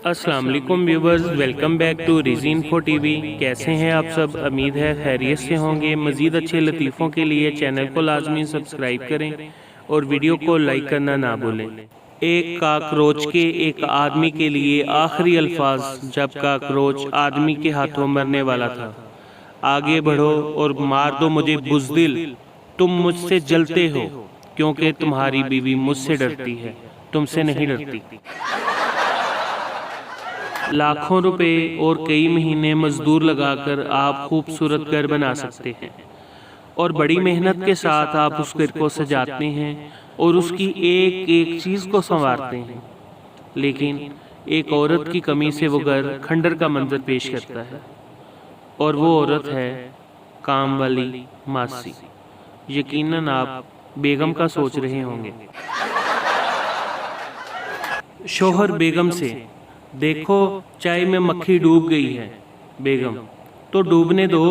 السلام علیکم viewers, welcome back to ریزی انفو ٹی وی۔ کیسے ہیں آپ سب؟ امید ہے خیریت سے ہوں گے۔ مزید اچھے لطیفوں کے لیے چینل کو لازمی سبسکرائب کریں اور ویڈیو کو لائک کرنا نہ بھولیں۔ ایک کاکروچ کے ایک آدمی کے لیے آخری الفاظ جب کاکروچ آدمی کے ہاتھوں مرنے والا تھا: آگے بڑھو اور مار دو مجھے بزدل، تم مجھ سے جلتے ہو کیونکہ تمہاری بیوی مجھ سے ڈرتی ہے، تم سے نہیں ڈرتی۔ لاکھوں روپے اور کئی مہینے مزدور لگا کر آپ خوبصورت گھر بنا سکتے ہیں اور بڑی محنت کے ساتھ آپ اس گھر کو سجاتے ہیں اور اس کی ایک ایک چیز کو سنوارتے ہیں، لیکن ایک عورت کی کمی سے وہ گھر کھنڈر کا منظر پیش کرتا ہے، اور وہ عورت ہے کام والی ماسی۔ یقیناً آپ بیگم کا سوچ رہے ہوں گے۔ شوہر بیگم سے: دیکھو چائے میں مکھی ڈوب گئی ہے۔ بیگم: تو ڈوبنے دو،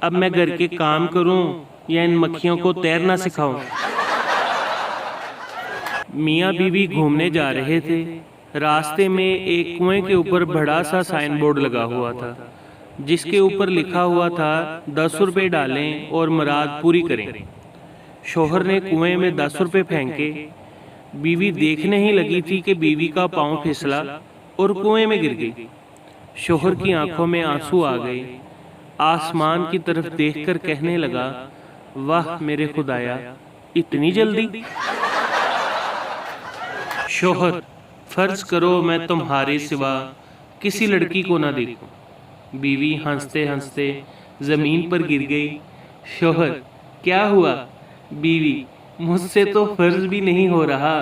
اب میں گھر کے کام کروں یا ان مکھیوں کو تیرنا سکھاؤں؟ میاں بیوی گھومنے جا رہے تھے۔ راستے میں ایک کنویں کے اوپر بڑا سا سائن بورڈ لگا ہوا تھا جس کے اوپر لکھا ہوا تھا 10 روپے ڈالیں اور مراد پوری کریں۔ شوہر نے کنویں میں 10 روپے پھینکے۔ بیوی دیکھنے ہی لگی تھی کہ بیوی کا پاؤں پھسلا اور کنویں میں گر گئی۔ شوہر کی آنکھوں میں آنسو آ گئے۔ آسمان کی طرف دیکھ کر کہنے لگا: واہ میرے خدایا، اتنی جلدی؟ شوہر: فرض کرو میں تمہارے سوا کسی لڑکی کو نہ دیکھوں۔ بیوی ہنستے ہنستے زمین پر گر گئی۔ شوہر: کیا ہوا؟ بیوی: مجھ سے تو فرض بھی نہیں ہو رہا۔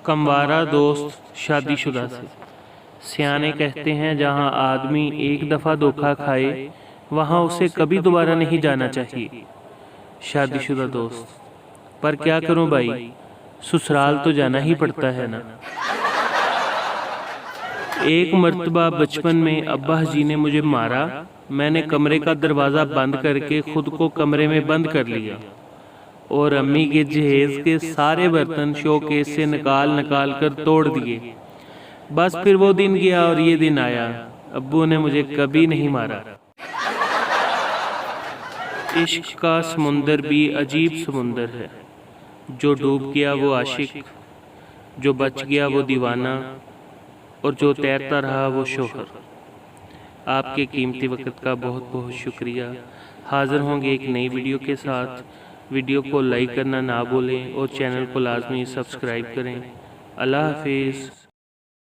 کموارہ دوست شادی شدہ سے: سیانے کہتے ہیں جہاں آدمی ایک دفعہ دھوکہ کھائے وہاں اسے کبھی دوبارہ نہیں جانا چاہیے۔ شادی شدہ دوست: پر کیا کروں بھائی، سسرال تو جانا ہی پڑتا ہے نا۔ ایک مرتبہ بچپن میں ابا جی نے مجھے مارا۔ میں نے کمرے کا دروازہ بند کر کے خود کو کمرے میں بند کر لیا اور امی کے جہیز کے سارے برتن شوکیس سے نکال نکال کر توڑ دیے۔ بس پھر وہ دن گیا اور یہ دن آیا۔ ابو نے مجھے کبھی نہیں مارا۔ عشق کا سمندر بھی عجیب سمندر ہے۔ جو ڈوب گیا وہ عاشق، جو بچ گیا وہ دیوانہ، اور جو تیرتا رہا وہ شوہر۔ آپ کے قیمتی وقت کا بہت بہت شکریہ۔ حاضر ہوں گے ایک نئی ویڈیو کے ساتھ۔ ویڈیو کو لائک کرنا نہ بھولیں اور چینل کو لازمی سبسکرائب کریں۔ اللہ حافظ۔